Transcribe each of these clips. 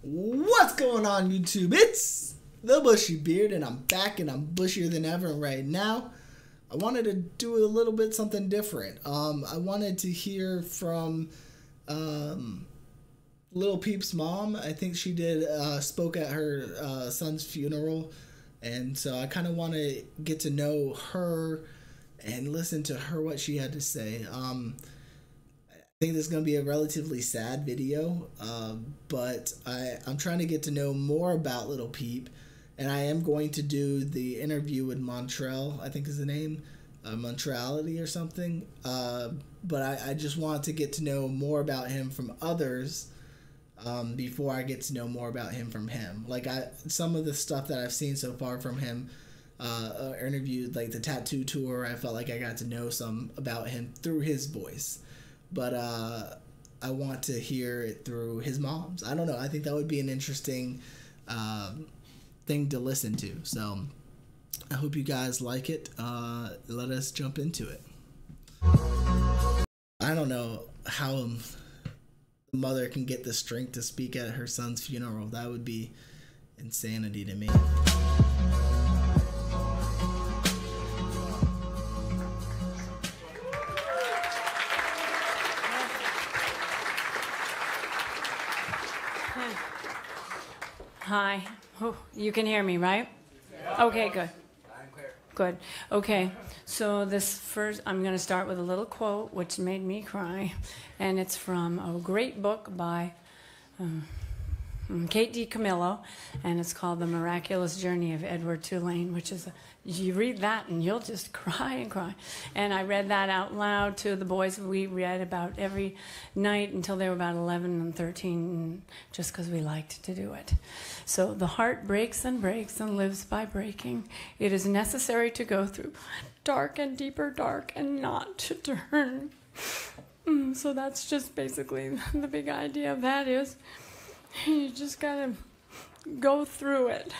What's going on, YouTube? It's the Bushy Beard, and I'm back, and I'm bushier than ever. And right now, I wanted to do a little bit something different. I wanted to hear from Little Peeps' mom. I think she spoke at her son's funeral, and so I kind of want to get to know her and listen to her, what she had to say. I think this is going to be a relatively sad video, but I'm trying to get to know more about Little Peep, and I am going to do the interview with Montreal, I think is the name, Montreality or something, but I just want to get to know more about him from others before I get to know more about him from him. Like, some of the stuff that I've seen so far from him, interviewed, like the tattoo tour, I felt like I got to know some about him through his voice. But I want to hear it through his mom's. I don't know. I think that would be an interesting thing to listen to. So I hope you guys like it. Let us jump into it. I don't know how the mother can get the strength to speak at her son's funeral. That would be insanity to me. Hi. Oh, you can hear me, right? Yeah. Okay, good. Good. Okay. So I'm going to start with a little quote which made me cry, and it's from a great book by Kate DiCamillo, and it's called The Miraculous Journey of Edward Tulane, which is you read that and you'll just cry and cry. And I read that out loud to the boys. We read about every night until they were about 11 and 13, just because we liked to do it. So the heart breaks and breaks and lives by breaking. It is necessary to go through dark and deeper dark and not to turn. So that's just basically the big idea of that is you just gotta go through it.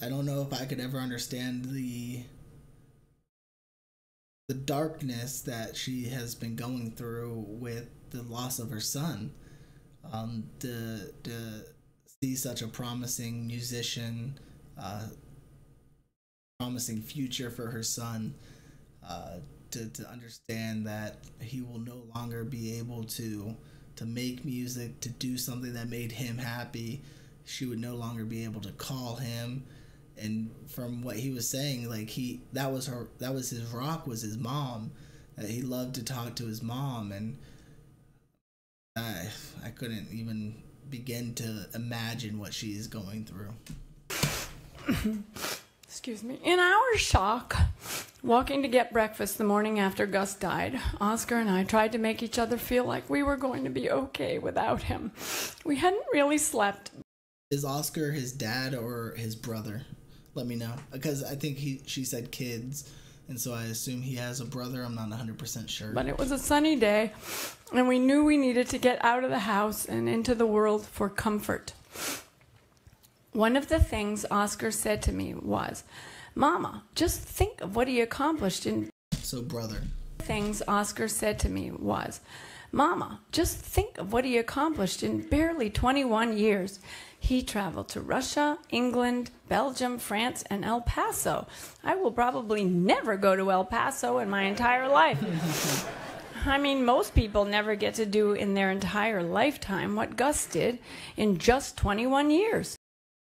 I don't know if I could ever understand the darkness that she has been going through with the loss of her son. To see such a promising musician, promising future for her son, to understand that he will no longer be able to make music, to do something that made him happy. She would no longer be able to call him. And from what he was saying, like that was his rock, was his mom. That he loved to talk to his mom, and I couldn't even begin to imagine what she is going through. Excuse me. In our shock, walking to get breakfast the morning after Gus died, Oscar and I tried to make each other feel like we were going to be okay without him. We hadn't really slept. Is Oscar his dad or his brother? Let me know, because I think she said kids, and so I assume he has a brother. I'm not 100% sure. But it was a sunny day, and we knew we needed to get out of the house and into the world for comfort. One of the things Oscar said to me was, "Mama, just think of what he accomplished in..." So brother. Things Oscar said to me was, "Mama, just think of what he accomplished in barely 21 years. He traveled to Russia, England, Belgium, France, and El Paso. I will probably never go to El Paso in my entire life." I mean, most people never get to do in their entire lifetime what Gus did in just 21 years.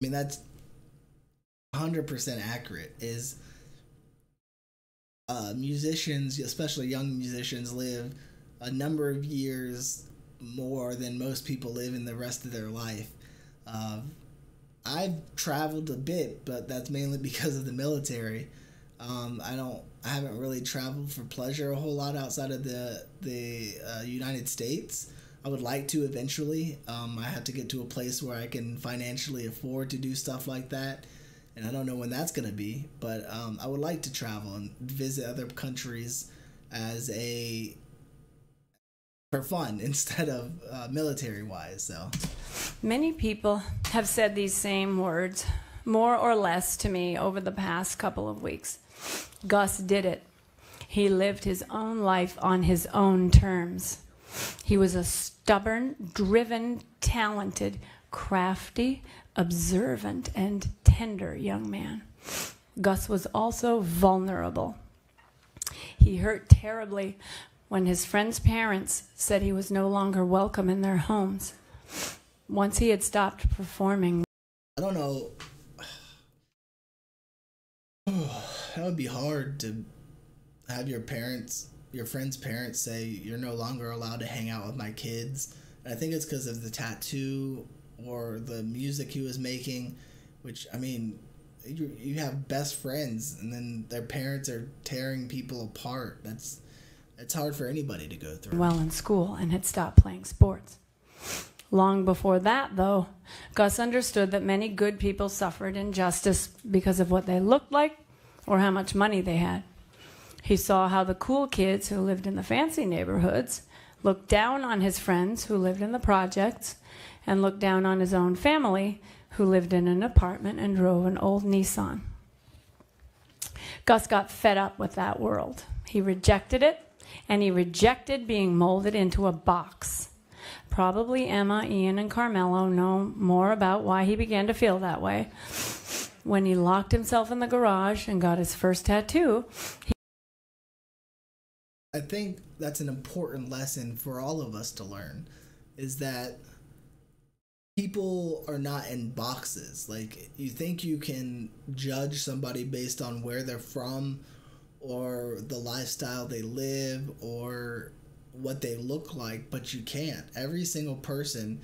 I mean, that's 100% accurate. Is musicians, especially young musicians, live a number of years more than most people live in the rest of their life. I've traveled a bit, but that's mainly because of the military. I haven't really traveled for pleasure a whole lot outside of the United States. I would like to eventually. I have to get to a place where I can financially afford to do stuff like that, and I don't know when that's going to be, but I would like to travel and visit other countries for fun instead of military-wise. So many people have said these same words, more or less, to me over the past couple of weeks. Gus did it. He lived his own life on his own terms. He was a stubborn, driven, talented, crafty, observant, and tender young man. Gus was also vulnerable. He hurt terribly when his friend's parents said he was no longer welcome in their homes. Once he had stopped performing. I don't know. That would be hard to have your friend's parents say you're no longer allowed to hang out with my kids. And I think it's because of the tattoo or the music he was making, which, I mean, you have best friends and then their parents are tearing people apart. It's hard for anybody to go through. Well in school and had stopped playing sports. Long before that, though, Gus understood that many good people suffered injustice because of what they looked like or how much money they had. He saw how the cool kids who lived in the fancy neighborhoods looked down on his friends who lived in the projects and looked down on his own family who lived in an apartment and drove an old Nissan. Gus got fed up with that world. He rejected it, and he rejected being molded into a box. Probably Emma, Ian, and Carmelo know more about why he began to feel that way. When he locked himself in the garage and got his first tattoo, I think that's an important lesson for all of us to learn, is that people are not in boxes. Like, you think you can judge somebody based on where they're from or the lifestyle they live or what they look like, but you can't. Every single person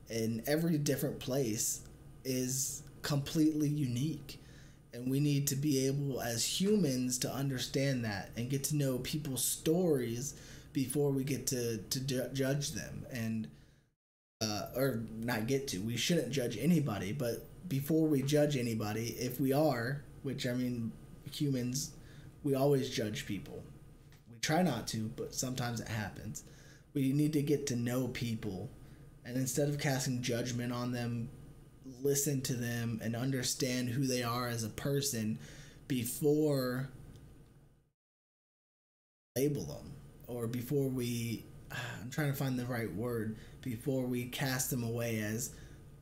in every different place is completely unique, and we need to be able as humans to understand that and get to know people's stories before we get to judge them. And or not get to, we shouldn't judge anybody, but before we judge anybody, if we are, which, I mean, humans, we always judge people. We try not to, but sometimes it happens. We need to get to know people, and instead of casting judgment on them, listen to them and understand who they are as a person before label them, or before we, I'm trying to find the right word, before we cast them away as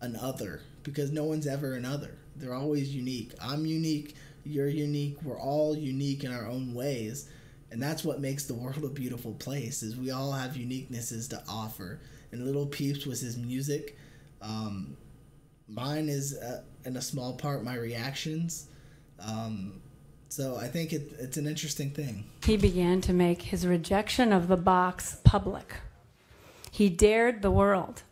an other, because no one's ever an other. They're always unique. I'm unique, you're unique, we're all unique in our own ways, and that's what makes the world a beautiful place, is we all have uniquenesses to offer. And Little Peeps was his music. Mine is, in a small part, my reactions. So I think it's an interesting thing. he began to make his rejection of the box public. He dared the world.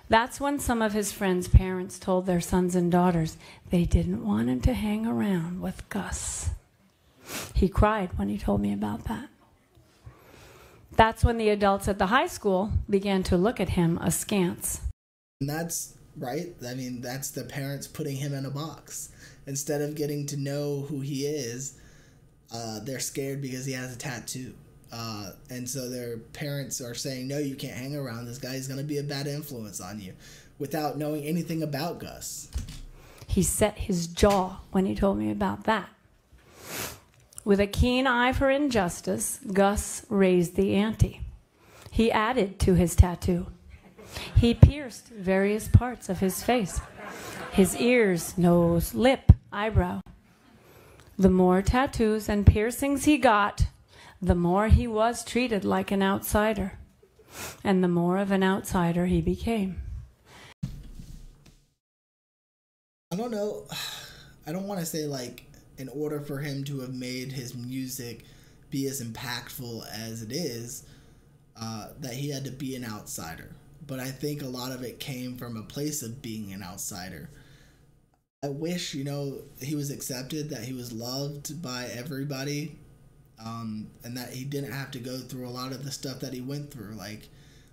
That's when some of his friends' parents told their sons and daughters they didn't want him to hang around with Gus. He cried when he told me about that. That's when the adults at the high school began to look at him askance. And that's right. I mean, that's the parents putting him in a box. Instead of getting to know who he is, they're scared because he has a tattoo. And so their parents are saying, no, you can't hang around this guy. He's going to be a bad influence on you, without knowing anything about Gus. He set his jaw when he told me about that. With a keen eye for injustice, Gus raised the ante. He added to his tattoo. He pierced various parts of his face: his ears, nose, lip, eyebrow. The more tattoos and piercings he got, the more he was treated like an outsider, and the more of an outsider he became. I don't know. I don't want to say, like, in order for him to have made his music be as impactful as it is, that he had to be an outsider. But I think a lot of it came from a place of being an outsider. I wish, he was accepted, that he was loved by everybody, and that he didn't have to go through a lot of the stuff that he went through. Like,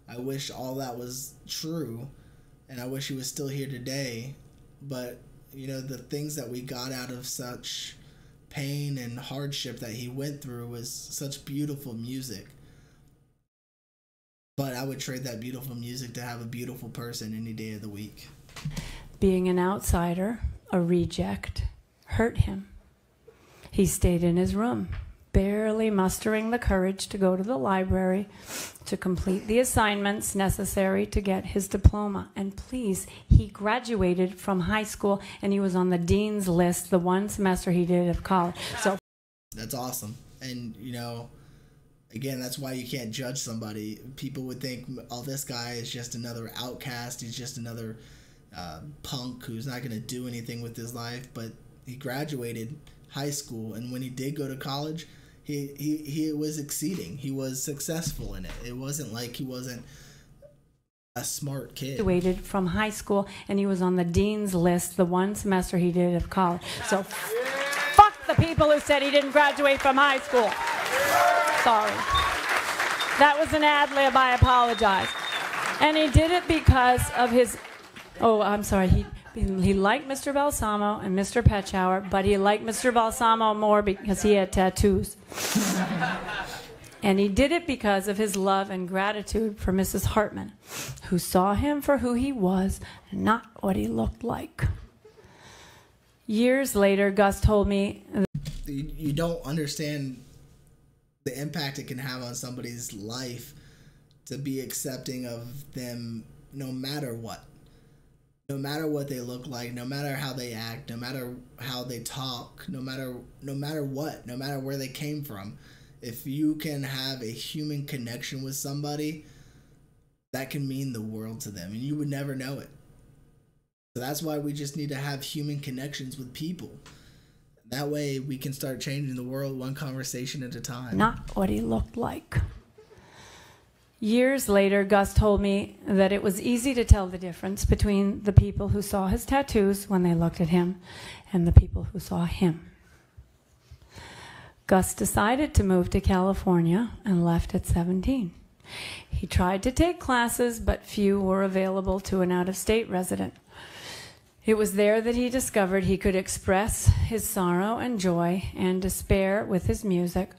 I wish all that was true, and I wish he was still here today. But, the things that we got out of such pain and hardship that he went through was such beautiful music. But I would trade that beautiful music to have a beautiful person any day of the week. Being an outsider, a reject, hurt him. He stayed in his room, barely mustering the courage to go to the library to complete the assignments necessary to get his diploma. And please, he graduated from high school, and he was on the dean's list the one semester he did of college. So that's awesome. And, you know, again, that's why you can't judge somebody. People would think, oh, this guy is just another outcast. He's just another punk who's not going to do anything with his life. But he graduated high school, and when he did go to college, he was exceeding. He was successful in it. It wasn't like he wasn't a smart kid. Graduated from high school, and he was on the dean's list the one semester he did of college. So fuck the people who said he didn't graduate from high school. Sorry. That was an ad lib. I apologize. And he did it because of his... Oh, I'm sorry. He liked Mr. Balsamo and Mr. Petchower, but he liked Mr. Balsamo more because he had tattoos. And he did it because of his love and gratitude for Mrs. Hartman, who saw him for who he was, not what he looked like. Years later, Gus told me... You don't understand the impact it can have on somebody's life to be accepting of them no matter what. No matter what they look like, no matter how they act, no matter how they talk, no matter what, no matter where they came from, if you can have a human connection with somebody, that can mean the world to them, and you would never know it. So that's why we just need to have human connections with people. That way we can start changing the world one conversation at a time. Not what he looked like. Years later, Gus told me that it was easy to tell the difference between the people who saw his tattoos when they looked at him and the people who saw him. Gus decided to move to California and left at 17. He tried to take classes, but few were available to an out-of-state resident. It was there that he discovered he could express his sorrow and joy and despair with his music.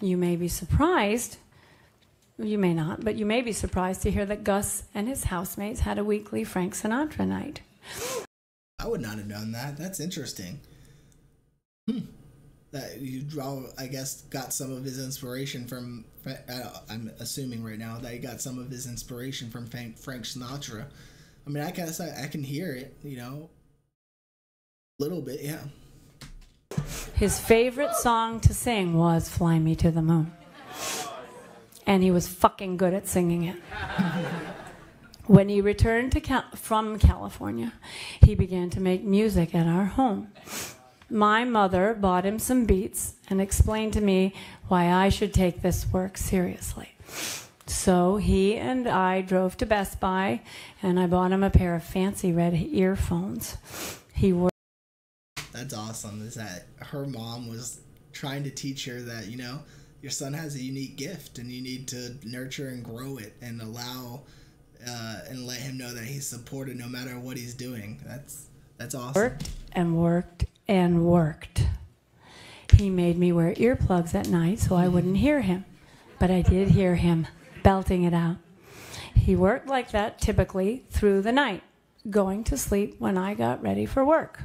You may be surprised. You may not, but you may be surprised to hear that Gus and his housemates had a weekly Frank Sinatra night. I would not have known that. That's interesting. That you draw, I guess, got some of his inspiration from, I'm assuming right now that he got some of his inspiration from Frank Sinatra. I mean, I guess I can hear it, you know, a little bit, yeah. His favorite song to sing was Fly Me to the Moon. And he was fucking good at singing it. When he returned from California, he began to make music at our home. My mother bought him some beats and explained to me why I should take this work seriously. So he and I drove to Best Buy, and I bought him a pair of fancy red earphones. That's awesome, is that her mom was trying to teach her that, you know, your son has a unique gift, and you need to nurture and grow it and allow and let him know that he's supported no matter what he's doing. That's awesome. Worked and worked and worked. He made me wear earplugs at night so I wouldn't hear him, but I did hear him belting it out. He worked like that typically through the night, going to sleep when I got ready for work.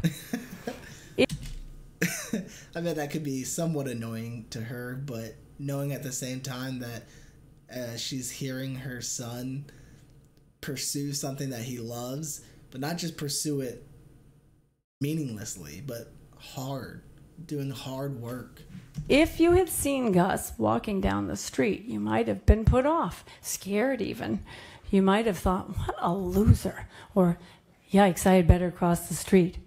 I bet that could be somewhat annoying to her, but knowing at the same time that she's hearing her son pursue something that he loves, but not just pursue it meaninglessly, but hard, doing hard work. If you had seen Gus walking down the street, you might have been put off, scared even. You might have thought, what a loser, or yikes, I had better cross the street.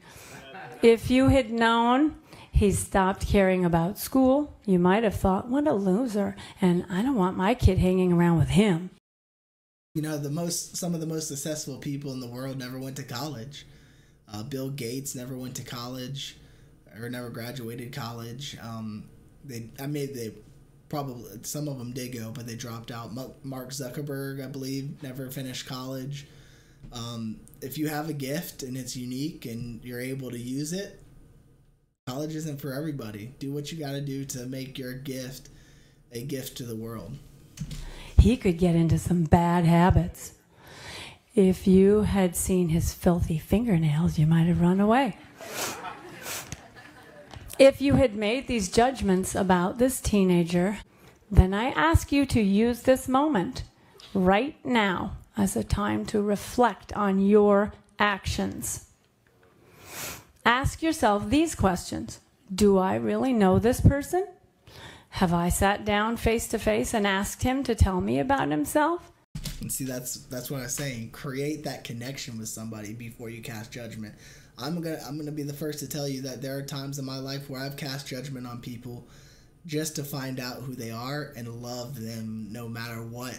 If you had known he stopped caring about school, you might have thought, what a loser, and I don't want my kid hanging around with him. You know, some of the most successful people in the world never went to college. Bill Gates never went to college, or never graduated college. They probably, some of them did go, but they dropped out. Mark Zuckerberg, I believe, never finished college. If you have a gift and it's unique and you're able to use it, college isn't for everybody. Do what you got to do to make your gift a gift to the world. He could get into some bad habits. If you had seen his filthy fingernails, you might have run away. If you had made these judgments about this teenager, then I ask you to use this moment right now as a time to reflect on your actions. Ask yourself these questions. Do I really know this person? Have I sat down face to face and asked him to tell me about himself? And see, that's what I was saying. Create that connection with somebody before you cast judgment. I'm gonna be the first to tell you that there are times in my life where I've cast judgment on people just to find out who they are and love them no matter what.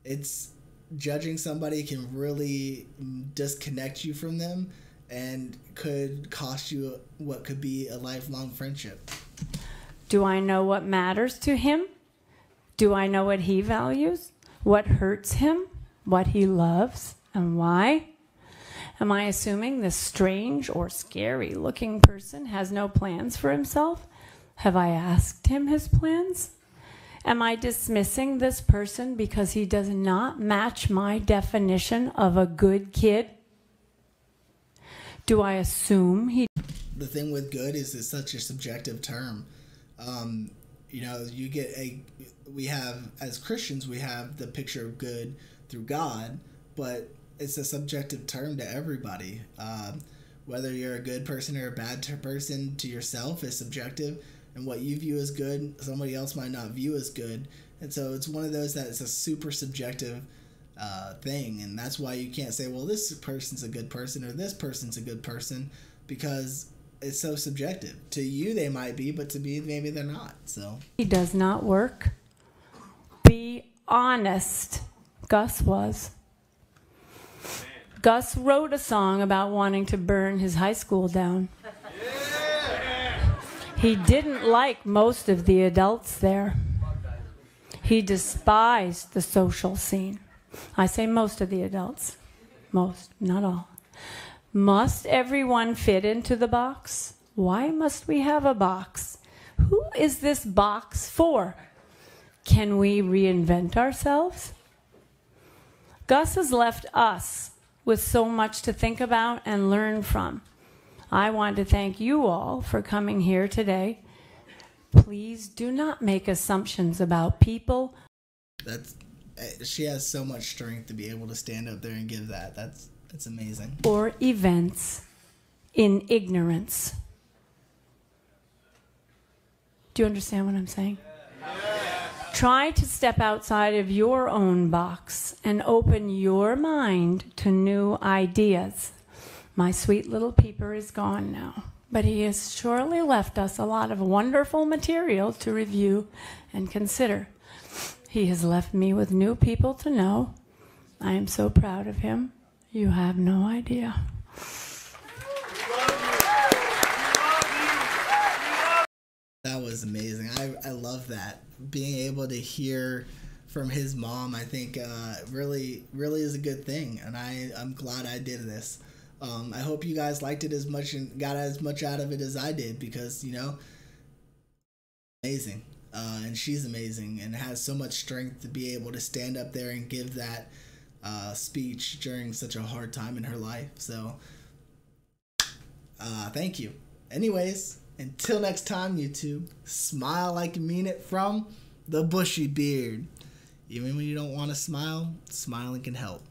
It's judging somebody can really disconnect you from them and could cost you what could be a lifelong friendship. Do I know what matters to him? Do I know what he values? What hurts him? What he loves? And why? Am I assuming this strange or scary looking person has no plans for himself? Have I asked him his plans? Am I dismissing this person because he does not match my definition of a good kid? Do I assume he... The thing with good is it's such a subjective term. We have, as Christians, we have the picture of good through God, but it's a subjective term to everybody. Whether you're a good person or a bad person to yourself is subjective, and what you view as good, somebody else might not view as good. And so it's one of those that it's a super subjective thing, and that's why you can't say, well, this person's a good person or this person's a good person, because it's so subjective. To you they might be, but to me maybe they're not. So he does not work. Be honest. Gus was. Gus wrote a song about wanting to burn his high school down. He didn't like most of the adults there. He despised the social scene. I say most of the adults. Most, not all. Must everyone fit into the box? Why must we have a box? Who is this box for? Can we reinvent ourselves? Gus has left us with so much to think about and learn from. I want to thank you all for coming here today. Please do not make assumptions about people. She has so much strength to be able to stand up there and give that. That's amazing. Or events in ignorance. Do you understand what I'm saying? Try to step outside of your own box and open your mind to new ideas. My sweet little peeper is gone now, but he has surely left us a lot of wonderful material to review and consider. He has left me with new people to know. I am so proud of him. You have no idea. That was amazing. I love that. Being able to hear from his mom, I think really is a good thing, and I'm glad I did this. I hope you guys liked it as much and got as much out of it as I did, because, amazing. And she's amazing and has so much strength to be able to stand up there and give that speech during such a hard time in her life. So, thank you. Anyways, until next time, YouTube, smile like you mean it from the Bushy Beard. Even when you don't want to smile, smiling can help.